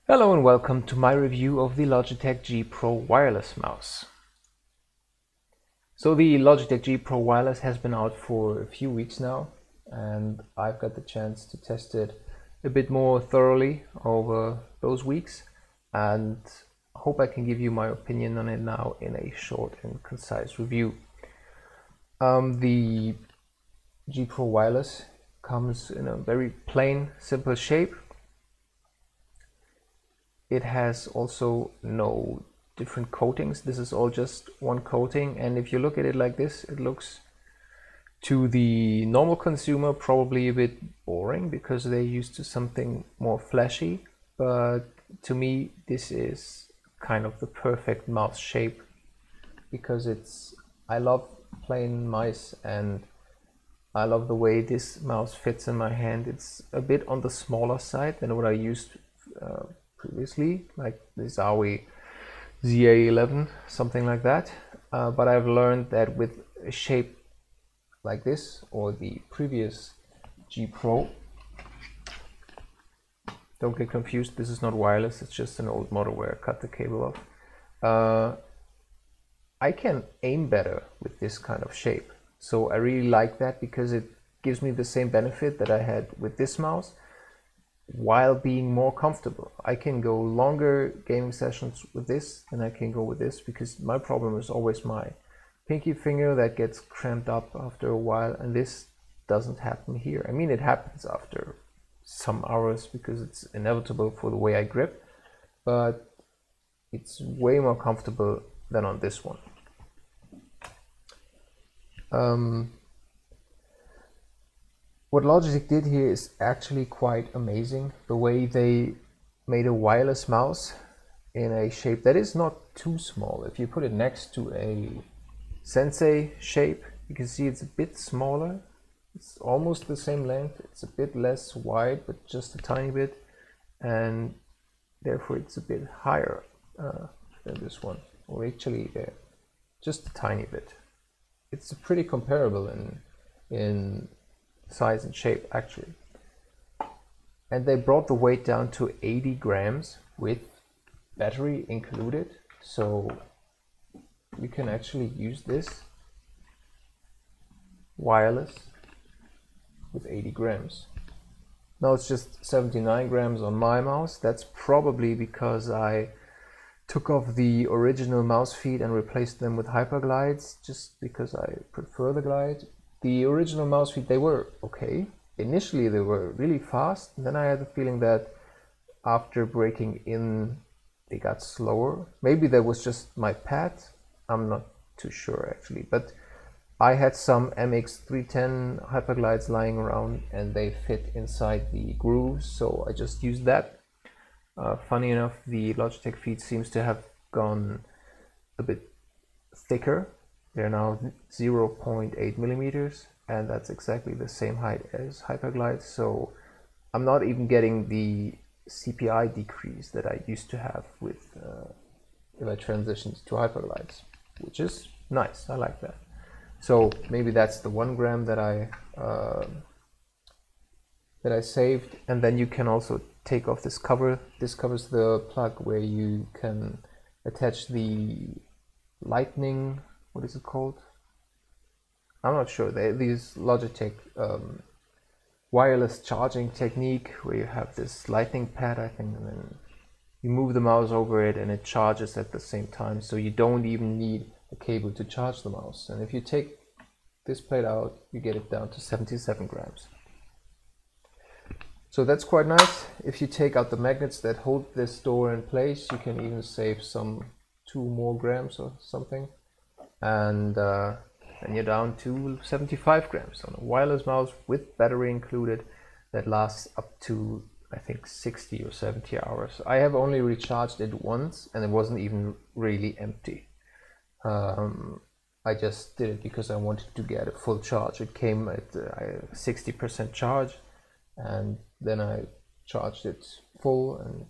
Hello and welcome to my review of the Logitech G Pro wireless mouse. So the Logitech G Pro wireless has been out for a few weeks now, and I've got the chance to test it a bit more thoroughly over those weeks, and hope I can give you my opinion on it now in a short and concise review. The G Pro wireless comes in a very plain, simple shape. It has also no different coatings. This is all just one coating, and if you look at it like this, it looks to the normal consumer probably a bit boring because they're used to something more flashy, but to me this is kind of the perfect mouse shape because I love plain mice and I love the way this mouse fits in my hand. It's a bit on the smaller side than what I used previously, like the Zowie ZA11, something like that. But I've learned that with a shape like this, or the previous G Pro, don't get confused, this is not wireless, it's just an old model where I cut the cable off. I can aim better with this kind of shape. So I really like that because it gives me the same benefit that I had with this mouse, while being more comfortable. I can go longer gaming sessions with this than I can go with this, because my problem is always my pinky finger that gets cramped up after a while, and this doesn't happen here. I mean, it happens after some hours because it's inevitable for the way I grip, but it's way more comfortable than on this one. What Logitech did here is actually quite amazing. The way they made a wireless mouse in a shape that is not too small. If you put it next to a Sensei shape, you can see it's a bit smaller. It's almost the same length. It's a bit less wide, but just a tiny bit. And therefore it's a bit higher than this one. Or actually just a tiny bit. It's pretty comparable in size and shape actually, and they brought the weight down to 80 grams with battery included, so you can actually use this wireless with 80 grams. Now it's just 79 grams on my mouse. That's probably because I took off the original mouse feet and replaced them with Hyperglides, just because I prefer the glide. The original mouse feet, they were okay. Initially they were really fast, and then I had the feeling that after breaking in they got slower. Maybe that was just my pad, I'm not too sure actually, but I had some MX310 Hyperglides lying around and they fit inside the grooves, so I just used that. Funny enough, the Logitech feet seems to have gone a bit thicker. They're now 0.8 millimeters, and that's exactly the same height as Hyperglide, so I'm not even getting the CPI decrease that I used to have with if I transitioned to Hyperglides, which is nice. I like that. So maybe that's the 1 gram that I saved, and then you can also take off this cover. This covers the plug where you can attach the lightning, what is it called? I'm not sure. These Logitech wireless charging technique where you have this lightning pad, I think, and then you move the mouse over it and it charges at the same time, so you don't even need a cable to charge the mouse. And if you take this plate out, you get it down to 77 grams. So that's quite nice. If you take out the magnets that hold this door in place, you can even save some 2 more grams or something. And then you're down to 75 grams on a wireless mouse with battery included that lasts up to, I think, 60 or 70 hours. I have only recharged it once and it wasn't even really empty. I just did it because I wanted to get a full charge. It came at 60% charge, and then I charged it full and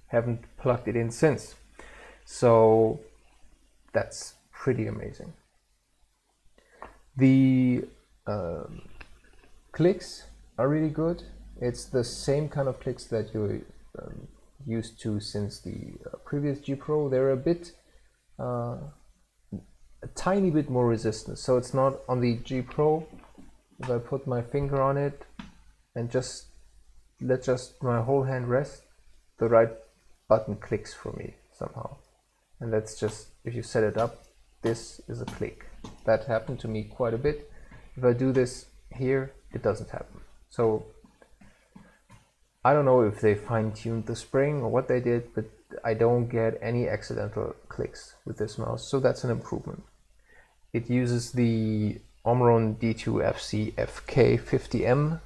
haven't plugged it in since. So that's pretty amazing. The clicks are really good. It's the same kind of clicks that you're used to since the previous G Pro. They're a bit, a tiny bit more resistant. So it's not on the G Pro. If I put my finger on it and let my whole hand rest, the right button clicks for me somehow. And that's just, if you set it up, this is a click. That happened to me quite a bit. If I do this here, it doesn't happen. So I don't know if they fine-tuned the spring or what they did, but I don't get any accidental clicks with this mouse, so that's an improvement. It uses the Omron D2FC FK50M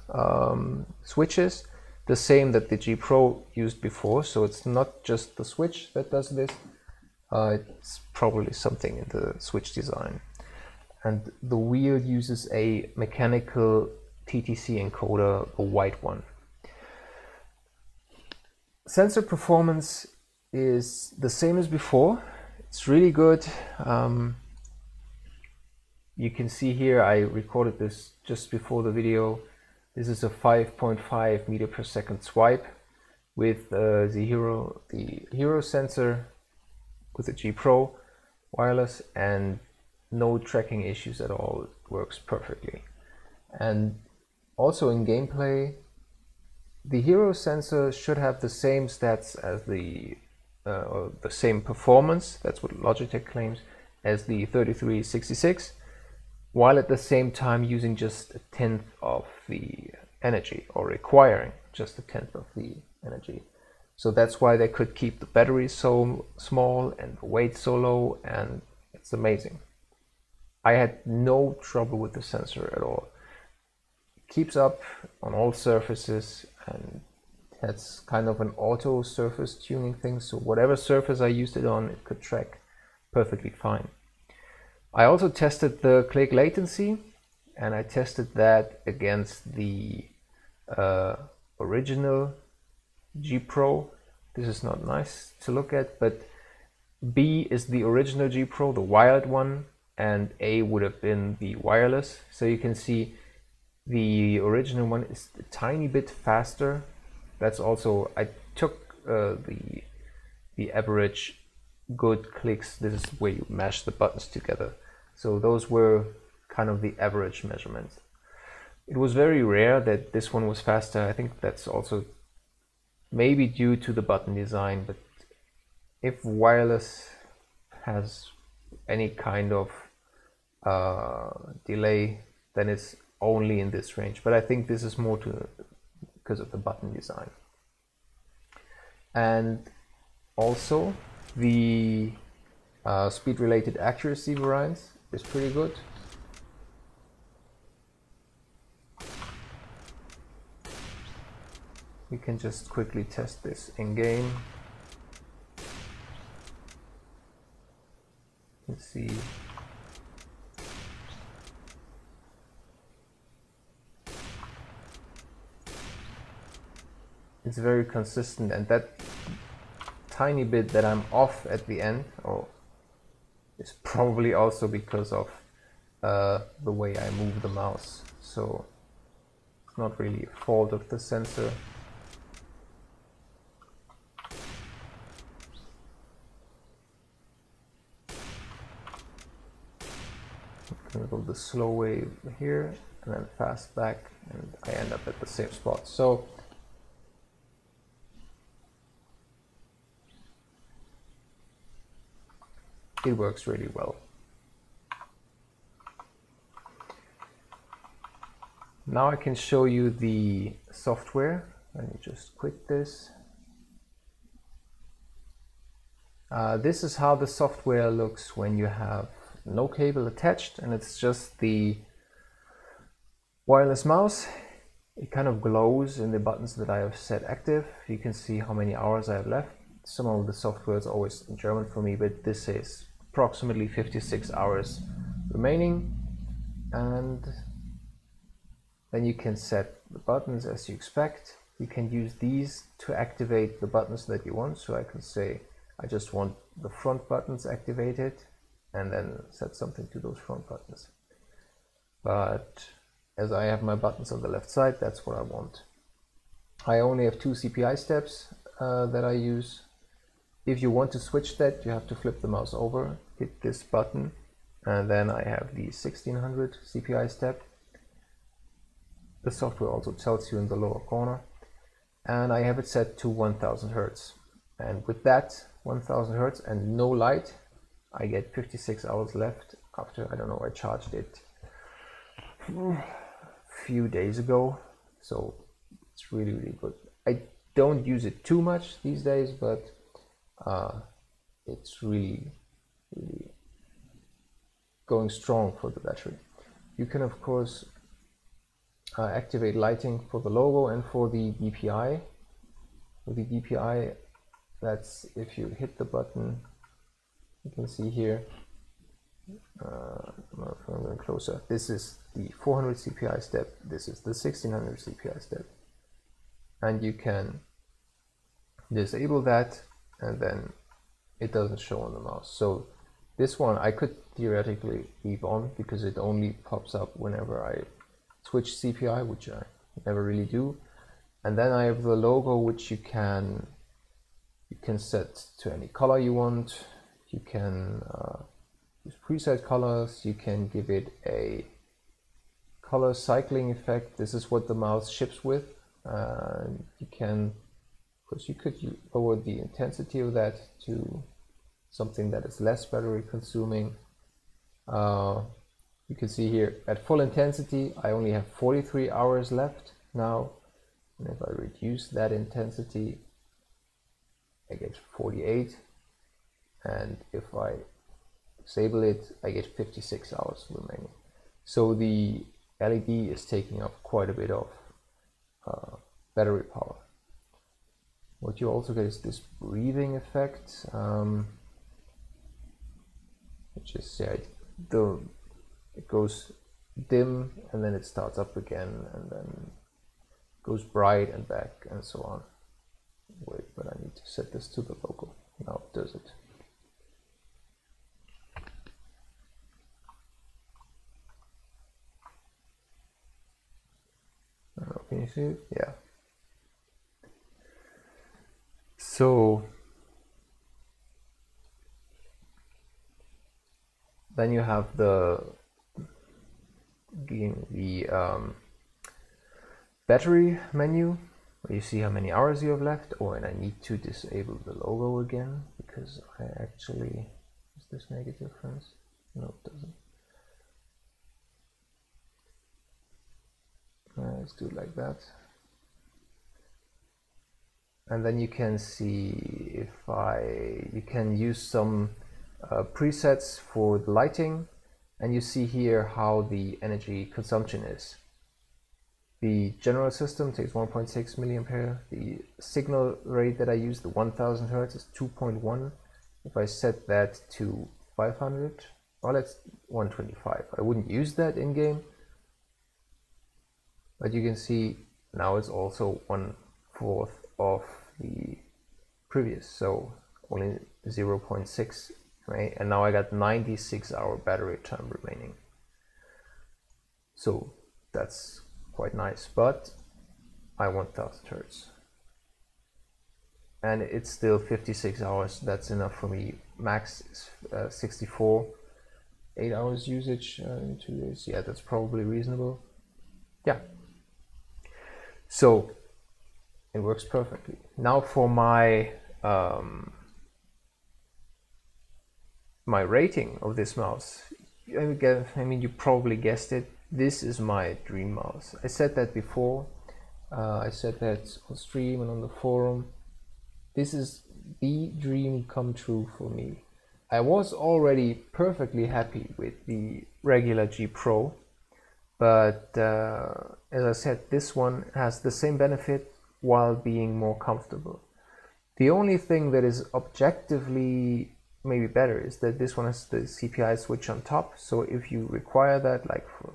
switches, the same that the G Pro used before, so it's not just the switch that does this, it's probably something in the switch design. And the wheel uses a mechanical TTC encoder, a white one. Sensor performance is the same as before. It's really good. You can see here, I recorded this just before the video. This is a 5.5 meter per second swipe with the Hero sensor with the G Pro wireless, and no tracking issues at all. It works perfectly. And also in gameplay, the Hero sensor should have the same stats as or the same performance, that's what Logitech claims, as the 3366, while at the same time using just a tenth of the energy, or requiring just a tenth of the energy. So that's why they could keep the battery so small and the weight so low, and it's amazing. I had no trouble with the sensor at all. It keeps up on all surfaces, and has kind of an auto surface tuning thing, so whatever surface I used it on, it could track perfectly fine. I also tested the click latency, and I tested that against the original G Pro. This is not nice to look at, but B is the original G Pro, the wired one, and A would have been the wireless. So you can see the original one is a tiny bit faster. That's also, I took the average good clicks. This is where you mash the buttons together. So those were kind of the average measurements. It was very rare that this one was faster. I think that's also maybe due to the button design, but if wireless has any kind of delay, then it's only in this range. But I think this is more because of the button design. And also the speed-related accuracy variance is pretty good. We can just quickly test this in game. Let's see. It's very consistent, and that tiny bit that I'm off at the end is probably also because of the way I move the mouse. So it's not really a fault of the sensor. I'm gonna go the slow way here and then fast back, and I end up at the same spot. So it works really well. Now I can show you the software. Let me just quit this. This is how the software looks when you have no cable attached and it's just the wireless mouse. It kind of glows in the buttons that I have set active. You can see how many hours I have left. Some of the software is always in German for me, but this says approximately 56 hours remaining. And then you can set the buttons as you expect. You can use these to activate the buttons that you want. So I can say, I just want the front buttons activated, and then set something to those front buttons. But as I have my buttons on the left side, that's what I want. I only have 2 CPI steps. that I use. If you want to switch that, you have to flip the mouse over, hit this button, and then I have the 1600 CPI step. The software also tells you in the lower corner, and I have it set to 1000 Hertz. And with that 1000 Hertz and no light, I get 56 hours left after, I don't know, I charged it a few days ago, so it's really, really good. I don't use it too much these days, but it's really, really going strong for the battery. You can, of course, activate lighting for the logo and for the DPI. For the DPI, that's if you hit the button, you can see here, I'm going closer, this is the 400 CPI step, this is the 1600 CPI step, and you can disable that and then it doesn't show on the mouse. So this one I could theoretically leave on because it only pops up whenever I switch CPI, which I never really do. And then I have the logo, which you can set to any color you want. You can use preset colors. You can give it a color cycling effect. This is what the mouse ships with. You can, of course, you could lower the intensity of that to something that is less battery consuming. You can see here at full intensity, I only have 43 hours left now. And if I reduce that intensity, I get 48. And if I disable it, I get 56 hours remaining. So the LED is taking up quite a bit of battery power. What you also get is this breathing effect, which is, yeah, it goes dim and then it starts up again and then goes bright and back and so on. Wait, but I need to set this to the logo. Now it does it. I don't know, can you see it? Yeah. So then you have the battery menu, where you see how many hours you have left. Oh, and I need to disable the logo again because I actually, does this make a difference? No, it doesn't. Let's do it like that. And then you can see if you can use some presets for the lighting, and you see here how the energy consumption is. The general system takes 1.6 milliampere. The signal rate that I use, the 1000 Hertz, is 2.1. If I set that to 500, well, that's 125. I wouldn't use that in game, but you can see now it's also 1/4 of the previous, so only 0.6, right? And now I got 96-hour battery time remaining. So that's quite nice, but I want 1000 Hertz. And it's still 56 hours, that's enough for me. Max is 64, 8 hours usage in 2 days. Yeah, that's probably reasonable. Yeah. So it works perfectly. Now for my my rating of this mouse, I mean, you probably guessed it. This is my dream mouse. I said that before. I said that on stream and on the forum. This is the dream come true for me. I was already perfectly happy with the regular G Pro, but as I said, this one has the same benefit while being more comfortable. The only thing that is objectively maybe better is that this one has the CPI switch on top. So if you require that, like for,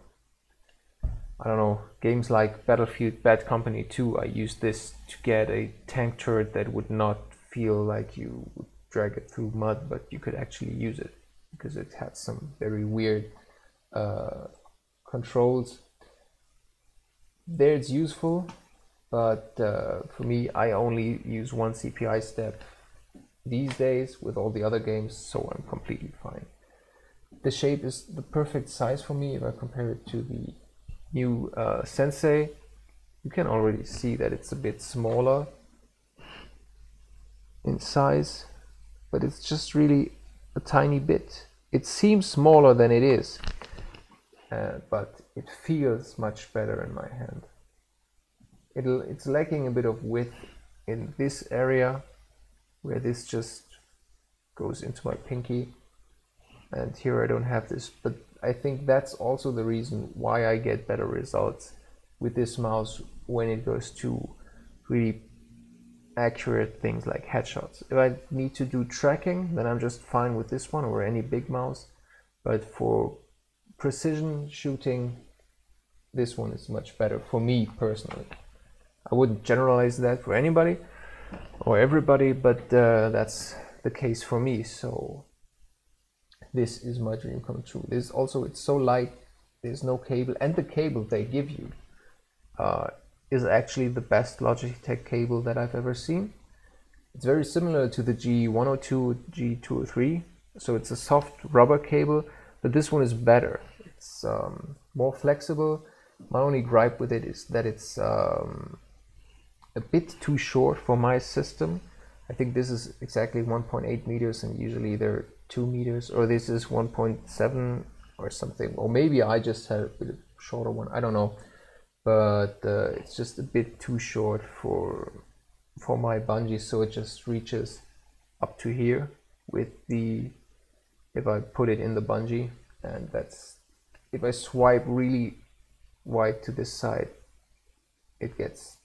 I don't know, games like Battlefield Bad Company 2, I used this to get a tank turret that would not feel like you would drag it through mud, but you could actually use it because it had some very weird controls. There it's useful, but for me, I only use one CPI step these days with all the other games, so I'm completely fine. The shape is the perfect size for me. If I compare it to the new Sensei, you can already see that it's a bit smaller in size, but it's just really a tiny bit. It seems smaller than it is, but it feels much better in my hand. It's lacking a bit of width in this area, where this just goes into my pinky, and here I don't have this, but I think that's also the reason why I get better results with this mouse when it goes to really accurate things like headshots. If I need to do tracking, then I'm just fine with this one or any big mouse, but for precision shooting, this one is much better for me personally. I wouldn't generalize that for anybody or everybody, but that's the case for me. So this is my dream come true. This also, it's so light, there's no cable, and the cable they give you is actually the best Logitech cable that I've ever seen. It's very similar to the G102, G203, so it's a soft rubber cable, but this one is better. It's more flexible. My only gripe with it is that it's a bit too short for my system. I think this is exactly 1.8 meters and usually they're 2 meters, or this is 1.7 or something, or maybe I just had a bit shorter one, I don't know, but it's just a bit too short for my bungee, so it just reaches up to here with the, if I put it in the bungee, and that's, if I swipe really wide to this side, it gets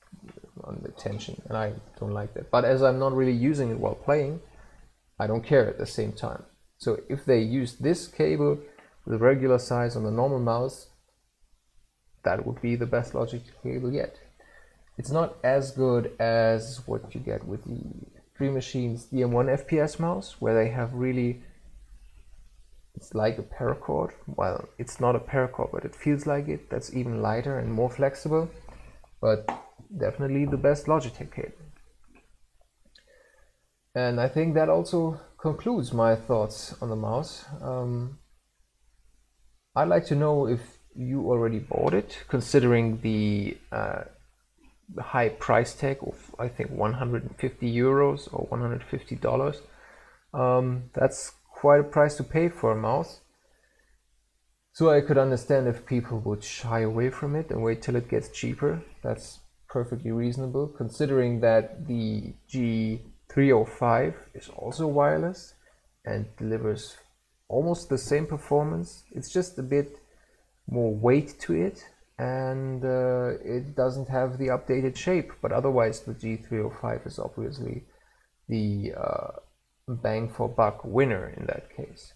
on the tension, and I don't like that. But as I'm not really using it while playing, I don't care at the same time. So if they use this cable with a regular size on the normal mouse, that would be the best Logitech cable yet. It's not as good as what you get with the Dream Machine's DM1 FPS mouse, where they have really, it's like a paracord. Well, it's not a paracord, but it feels like it. That's even lighter and more flexible, but definitely the best Logitech cable. And I think that also concludes my thoughts on the mouse. I'd like to know if you already bought it, considering the high price tag of, I think, 150 euros or $150. That's quite a price to pay for a mouse. So I could understand if people would shy away from it and wait till it gets cheaper. That's perfectly reasonable, considering that the G305 is also wireless and delivers almost the same performance. It's just a bit more weight to it, and it doesn't have the updated shape, but otherwise the G305 is obviously the bang for buck winner in that case.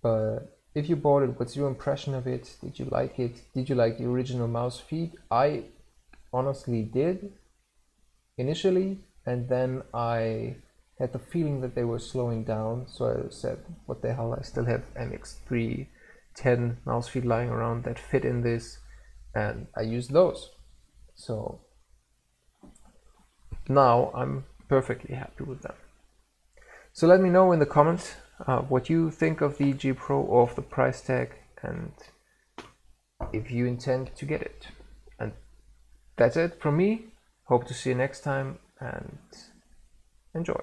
But if you bought it, what's your impression of it? Did you like it? Did you like the original mouse feet? I honestly did initially, and then I had the feeling that they were slowing down, so I said, what the hell, I still have MX310 mouse feet lying around that fit in this, and I used those. So now I'm perfectly happy with them. So let me know in the comments what you think of the G Pro or of the price tag, and if you intend to get it. And that's it from me. Hope to see you next time, and enjoy.